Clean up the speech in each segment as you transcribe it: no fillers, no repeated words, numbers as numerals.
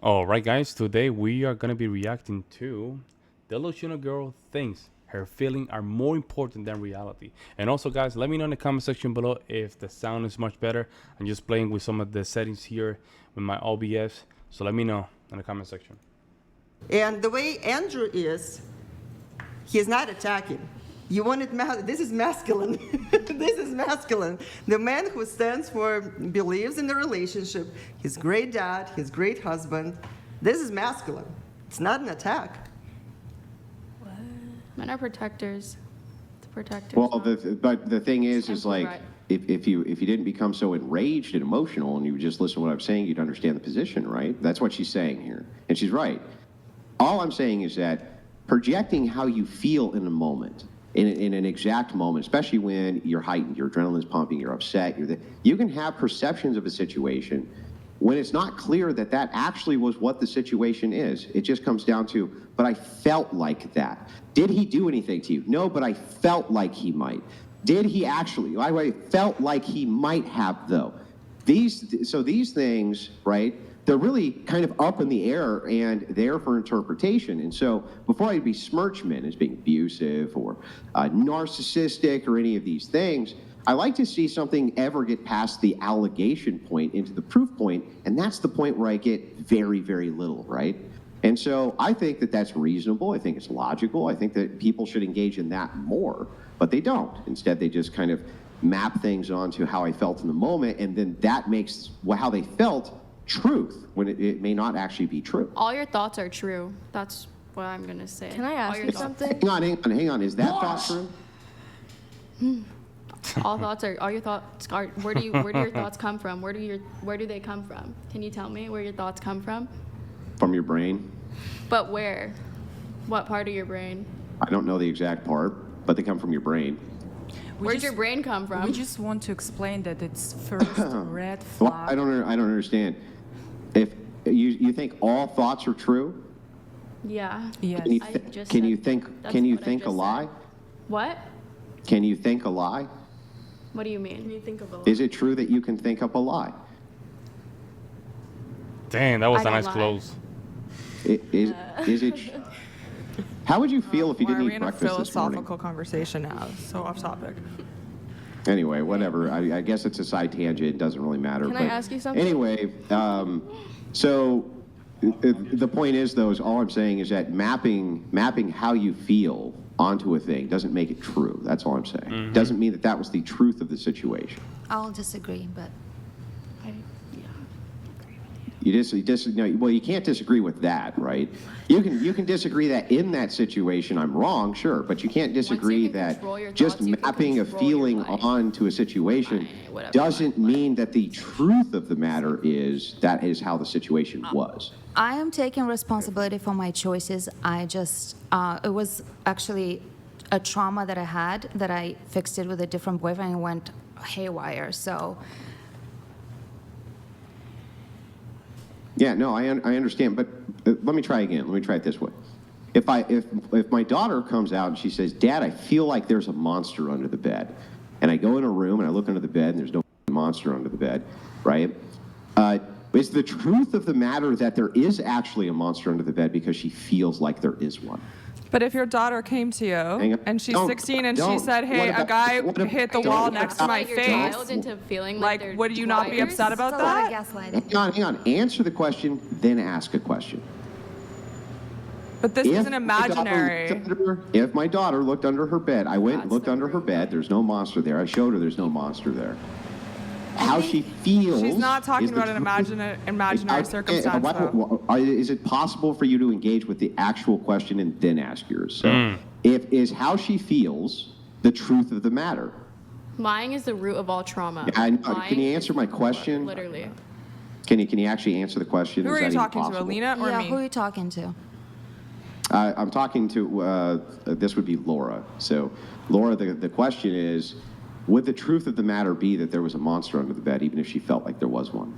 All right, guys. Today we are gonna be reacting to Delusional Girl thinks her feelings are more important than reality. And also, guys, let me know in the comment section below if the sound is much better. I'm just playing with some of the settings here with my OBS. So let me know in the comment section. And the way Andrew is, he's not attacking. You want it, this is masculine. This is masculine. The man who stands for, believes in the relationship, his great dad, his great husband. This is masculine. It's not an attack. Men are protectors. The protectors. Well, but the thing is Simply like, right. if you didn't become so enraged and emotional and you would just listen to what I'm saying, you'd understand the position, right? That's what she's saying here. And she's right. All I'm saying is that projecting how you feel in a moment, in an exact moment, especially when you're heightened, your adrenaline's pumping, you're upset, you can have perceptions of a situation when it's not clear that that actually was what the situation is. It just comes down to, but I felt like that. Did he do anything to you? No, but I felt like he might. Did he actually? I felt like he might have, though. So these things, right, they're really kind of up in the air and there for interpretation. And so before I besmirch men as being abusive or narcissistic or any of these things, I like to see something ever get past the allegation point into the proof point, and that's the point where I get very, very little, right? And so I think that that's reasonable. I think it's logical. I think that people should engage in that more, but they don't. Instead, they just kind of map things onto how I felt in the moment, and then that makes how they felt truth when it may not actually be true. All your thoughts are true. That's what I'm gonna say. Can I ask All your you thoughts- something? Hang on. Is that thought true? All your thoughts are. Where do your thoughts come from? Where do they come from? Can you tell me where your thoughts come from? From your brain? But where? What part of your brain? I don't know the exact part, but they come from your brain. Where'd your brain come We from? just want to explain that it's first red Well, flag. I don't understand. If you think all thoughts are true, Yeah. Yes. can you, I just can you said- think that's can you what I think a just lie? said. What? Can you think a lie? What do you mean? Can you think of Is it true that you can think up a lie? Dang, that was I a don't nice lie. close. Is it? How would you feel if you Why didn't are we eat in a breakfast this morning? philosophical conversation now? So off topic. Anyway, whatever. I guess it's a side tangent. It doesn't really matter. Can I ask you something? Anyway, so the point is, though, is all I'm saying is that mapping how you feel onto a thing doesn't make it true. That's all I'm saying. Doesn't mean that that was the truth of the situation. I'll disagree, but Well, you can't disagree with that, right? You can disagree that in that situation I'm wrong, sure, but you can't disagree can that control your just thoughts, you can mapping a control your feeling life. onto a situation Fine, whatever, doesn't fine. mean that the truth of the matter is that is how the situation was. I am taking responsibility for my choices. I just, it was actually a trauma that I had that I fixed it with a different boyfriend and went haywire. So Yeah, no, I understand, but let me try again. Let me try it this way. If my daughter comes out and she says, "Dad, I feel like there's a monster under the bed," and I go in a room and I look under the bed and there's no monster under the bed, right? Is the truth of the matter that there is actually a monster under the bed because she feels like there is one? But if your daughter came to Hang you on. and she's Don't- 16 and she don't. said, "Hey, What a guy about- hit the don't- wall next to my Gaslight your face," child into feeling like, they're would you not be liars? upset about it's a lot of that? gaslighting. Hang on. Answer the question, then ask a question. But this isn't my daughter imaginary. looked if my daughter looked under her bed, I went and That's looked the under her root. bed. There's no monster there. I showed her there's no monster there. How she feels. She's not talking is the about an truth. imaginary circumstance, though. Is it possible for you to engage with the actual question and then ask yours? So, is how she feels the truth of the matter? Lying is the root of all trauma. Can you Lying answer my question? Literally. Can you actually answer the question? Who Is are you that even talking to, possible? Alina or Yeah, me? who are you talking to? I'm talking to, this would be Laura. So, Laura, the question is, would the truth of the matter be that there was a monster under the bed, even if she felt like there was one?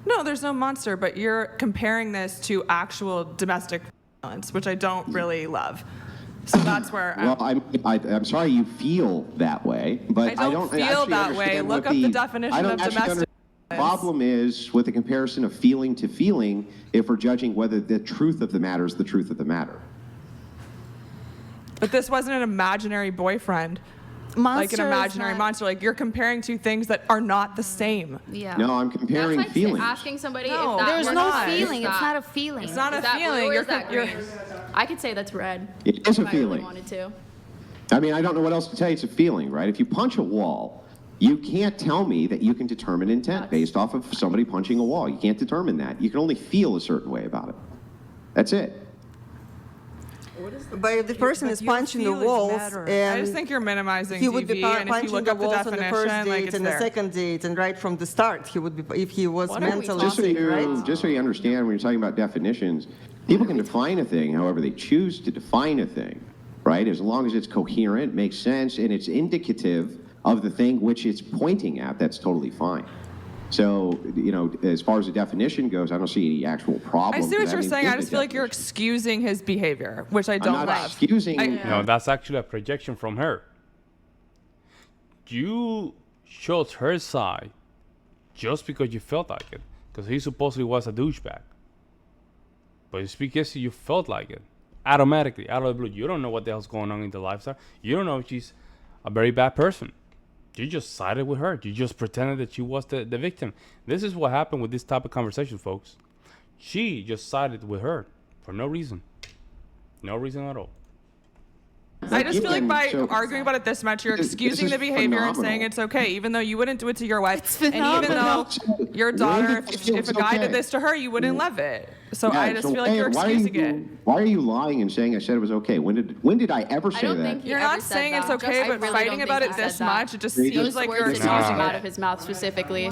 No, there's no monster, but you're comparing this to actual domestic violence, which I don't really love. So that's where Well, I'm sorry you feel that way, but I don't feel actually that way. understand Look what up the definition I don't of actually domestic I problem is with the comparison of feeling to feeling if we're judging whether the truth of the matter is the truth of the matter. But this wasn't an imaginary boyfriend, like an Monster is imaginary not- monster. Like you're comparing two things that are not the same. Yeah. No, I'm comparing That's like feelings. asking somebody No, if that There's was no not. feeling. Is It's that- not a feeling. It's not Is a that feeling. blue or You're is that you're- green? I could say that's red. It is a if I really feeling. wanted to. I mean, I don't know what else to tell you. It's a feeling, right? If you punch a wall, you can't tell me that you can determine intent based off of somebody punching a wall. You can't determine that. You can only feel a certain way about it. That's it. But if the person but is your punching the feelings walls matter. and I just think you're minimizing he would be DV, and if you punching look the up the walls on the definition, first like date it's and the there. second date, and right from the start, he would be, if he was What are we mentally Just so sick, you, right? just so you understand, when you're talking about definitions, people can define a thing however they choose to define a thing, right? As long as it's coherent, makes sense, and it's indicative of the thing which it's pointing at, that's totally fine. So, you know, as far as the definition goes, I don't see any actual problem. I see what with you're having saying. I the just feel like you're definition. excusing his behavior, which I I'm don't not love. excusing. No, that's actually a projection from her. You chose her side just because you felt like it, because he supposedly was a douchebag. But it's because you felt like it, automatically, out of the blue. You don't know what the hell's going on in the lifestyle. You don't know if she's a very bad person. You just sided with her. You just pretended that she was the victim. This is what happened with this type of conversation, folks. She just sided with her for no reason. No reason at all. I just feel like Again, by so- arguing about it this much, you're This excusing is the behavior and phenomenal. saying it's okay, even though you wouldn't do it to your wife. It's And even though phenomenal. your When daughter, did you if feel a it's guy did okay? this to her, you wouldn't love it. So Yeah, I just so, feel like you're hey, why are excusing you- it. Why are you lying and saying I said it was okay? When did I ever I say don't that? think he You're ever not said saying it's that. okay, I but really fighting don't about think it he this said that. much, it just Those seems Those like words you're did excusing not come out it. of his mouth specifically.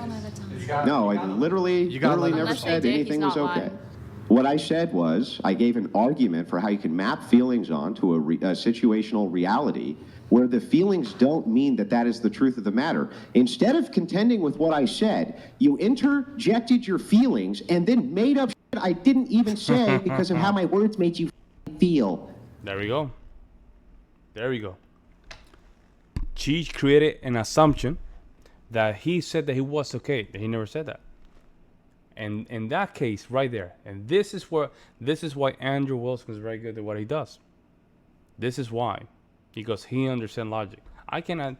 No, I literally gotta let never Unless they said did, he's anything was not okay. lying. What I said was I gave an argument for how you can map feelings onto a situational reality where the feelings don't mean that that is the truth of the matter. Instead of contending with what I said, you interjected your feelings and then made up shit I didn't even say because of how my words made you feel. There we go. There we go. She created an assumption that he said that he was okay, that he never said that. And in that case, right there, and this is why Andrew Wilson is very good at what he does. This is why, because he understands logic. I cannot.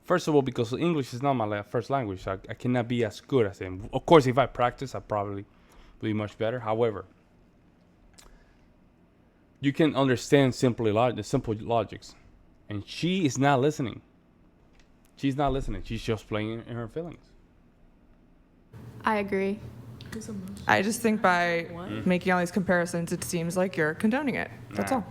First of all, because English is not my first language, so I cannot be as good as him. Of course, if I practice, I probably be much better. However, you can understand simple logics, and she is not listening. She's not listening. She's just playing in her feelings. I agree. I just think by making all these comparisons, it seems like you're condoning it. That's Nah. all.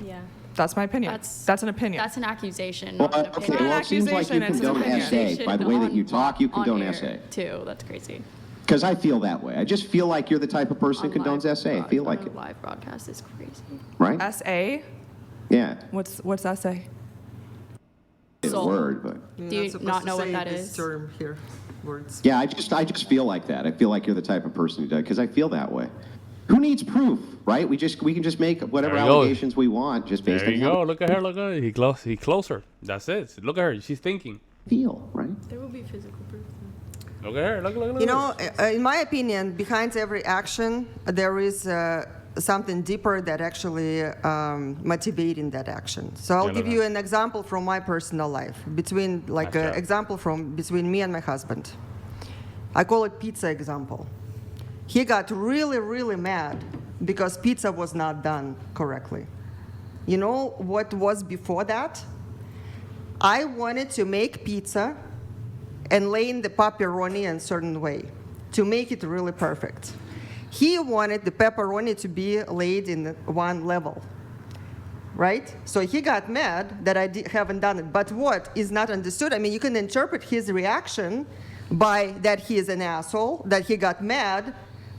Yeah. That's my opinion. That's an opinion. That's an accusation, Well, not an okay, opinion. well, it seems like you accusation, it's an condone opinion. essay. By the way that you talk, you On condone air, essay. too. That's crazy. Because I feel that way. I just feel like you're the type of person who On condones live essay. I feel like broad- it, Live broadcast is crazy. right? SA? Yeah, What's essay? it's a So- word, but Do you not know what that This is? term here, words. yeah, I just feel like that. I feel like you're the type of person who does, because I feel that way. Who needs proof, right? We can just make whatever There you go. allegations we want just based There you on how go. Look at her. Look at her. He close her. That's it. Look at her. She's thinking. we feel, right? There will be physical proof. Look at her. Look. You know, in my opinion, behind every action, there is something deeper that actually motivating that action. So I'll Yeah, give look you at- an example from my personal life, between like Nice an job. example from between me and my husband. I call it pizza example. He got really, really mad because pizza was not done correctly. You know what was before that? I wanted to make pizza and lay in the pepperoni in a certain way to make it really perfect. He wanted the pepperoni to be laid in one level, right? So he got mad that I haven't done it. But what is not understood, I mean, you can interpret his reaction by that he is an asshole, that he got mad,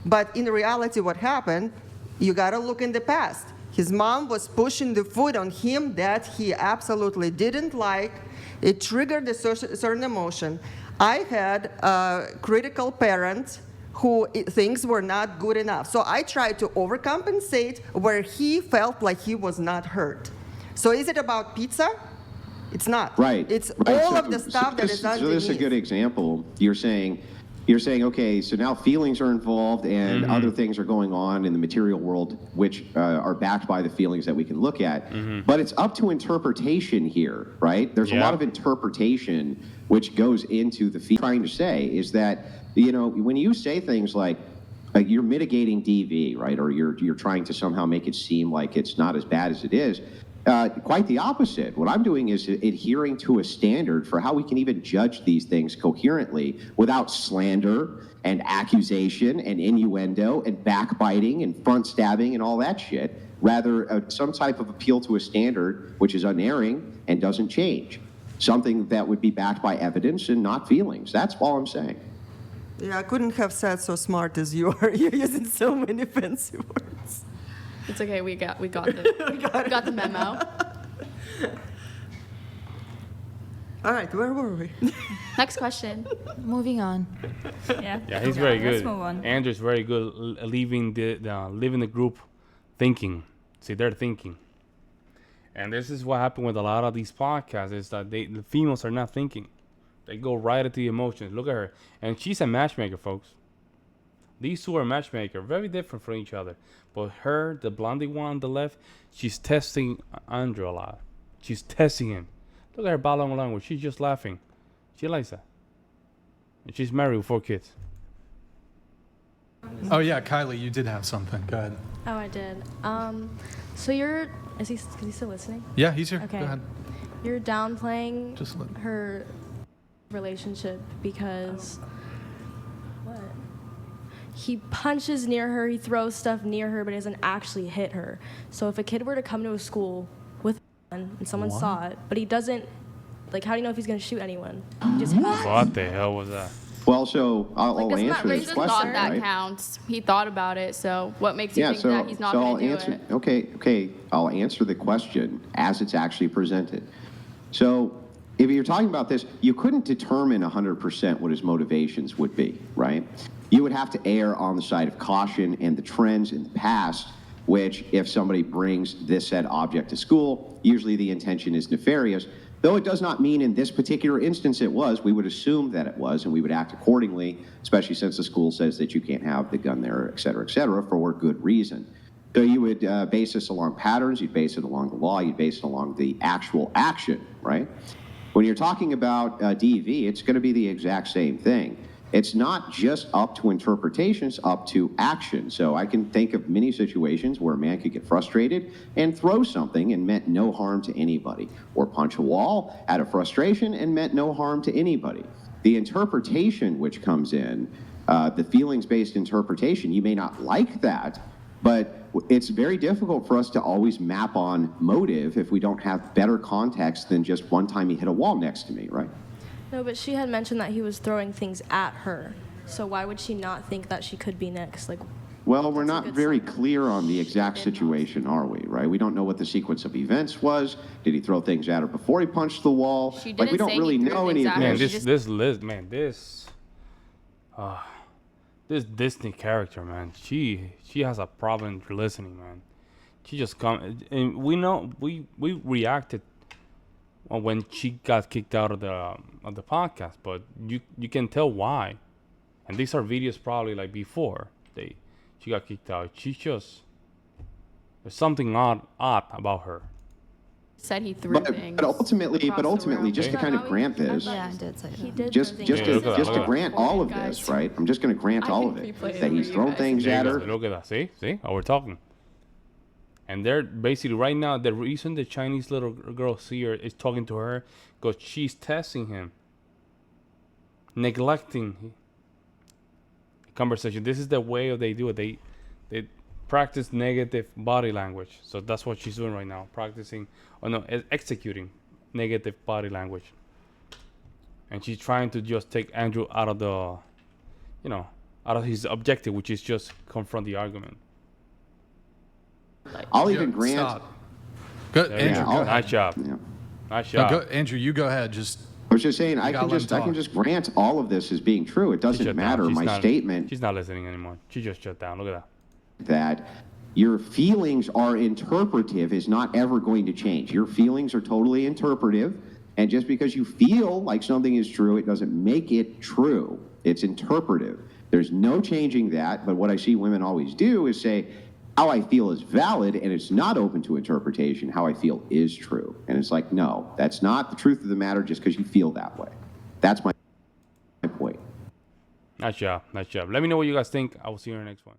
but in reality what happened, you gotta look in the past. His mom was pushing the food on him that he absolutely didn't like. It triggered a certain emotion. I had a critical parent who things were not good enough. So I tried to overcompensate where he felt like he was not heard. So is it about pizza? It's not. Right. It's right. all So- of the stuff that is So this is a underneath. good example. You're saying You're saying, okay, so now feelings are involved and other things are going on in the material world which are backed by the feelings that we can look at. But it's up to interpretation here, right? There's a lot of interpretation which goes into the trying to say is that, you know, when you say things like you're mitigating DV, right? Or you're trying to somehow make it seem like it's not as bad as it is. Quite the opposite. What I'm doing is adhering to a standard for how we can even judge these things coherently without slander and accusation and innuendo and backbiting and front stabbing and all that shit. Rather, some type of appeal to a standard which is unerring and doesn't change. Something that would be backed by evidence and not feelings. That's all I'm saying. Yeah, I couldn't have said so smart as you are. You're using so many fancy words. It's okay. We got the memo. All right, where were we? Next question. Moving on. Yeah, he's very good. Let's move on. Andrew's very good leaving leaving the group thinking. See, they're thinking. And this is what happened with a lot of these podcasts is that the females are not thinking. They go right at the emotions. Look at her. And she's a matchmaker, folks. These two are matchmaker. Very different from each other. But her, the blondie one on the left, she's testing Andrew a lot. She's testing him. Look at her body language. She's just laughing. She likes that. And she's married with 4 kids. Oh yeah, Kylie, you did have something. Go ahead. Oh, I did. So is he still listening? Yeah, he's here. Okay. Go ahead. You're downplaying Just let- her relationship because what? He punches near her, he throws stuff near her, but he doesn't actually hit her. So if a kid were to come to a school with a gun and someone saw it, but he doesn't, like, how do you know if he's going to shoot anyone? He just What the hell was that? Well, so I'll Like, that's not answer this racist. question, Thought that right? counts. He thought about it. So what makes you Yeah, think so, that he's not so going I'll to do answer. it? Okay, I'll answer the question as it's actually presented. So if you're talking about this, you couldn't determine 100% what his motivations would be, right? You would have to err on the side of caution and the trends in the past, which if somebody brings this said object to school, usually the intention is nefarious. Though it does not mean in this particular instance it was, we would assume that it was, and we would act accordingly, especially since the school says that you can't have the gun there, et cetera, for good reason. So you would base this along patterns, you'd base it along the law, you'd base it along the actual action, right? When you're talking about DV, it's going to be the exact same thing. It's not just up to interpretation, it's up to action. So I can think of many situations where a man could get frustrated and throw something and meant no harm to anybody, or punch a wall out of frustration and meant no harm to anybody. The interpretation which comes in, the feelings-based interpretation, you may not like that, but it's very difficult for us to always map on motive if we don't have better context than just one time he hit a wall next to me, right? No, but she had mentioned that he was throwing things at her. So why would she not think that she could be next? Like, well, we're that's a not good very sign. clear on the exact situation, are we, right? We don't know what the sequence of events was. Did he throw things at her before he punched the wall? She Like, didn't we don't say he really threw know things any of at her. Man, She this. just- this Disney character, man. She has a problem listening, man. She just come, and we know we reacted when she got kicked out of the podcast, but you can tell why. And these are videos probably like before she got kicked out. She just there's something odd about her. Said he threw things. But ultimately, across the room. just to Is that kind of how grant he- this, Yeah, I did say he that. did just throw just things Yeah, to look at that, just look to at grant all of Guys. this, right? I'm just going to grant I all can of it. replay it That for he's you thrown guys. things There at you her. go. Look at that. See? Oh, we're talking. And they're basically right now, the reason the Chinese little girl Hes Here is talking to her, because she's testing him, neglecting conversation. This is the way they do it. They practice negative body language. So that's what she's doing right now, practicing, executing negative body language. And she's trying to just take Andrew out of the, out of his objective, which is just confront the argument. I'll Yeah, even grant. Stop. Good, There you Andrew. go. Go Nice ahead. job. Yeah. Nice No, job. go, Andrew, you go ahead. Just I was just saying, I gotta can let him just talk. grant all of this as being true. It She doesn't shut down. matter. She's My not- statement She's not listening anymore. She just shut down. Look at that. that your feelings are interpretive is not ever going to change. Your feelings are totally interpretive, and just because you feel like something is true, it doesn't make it true. It's interpretive. There's no changing that, but what I see women always do is say, how I feel is valid and it's not open to interpretation. How I feel is true. And it's like, no, that's not the truth of the matter just because you feel that way. That's my point. Nice job. Nice job. Let me know what you guys think. I will see you in the next one.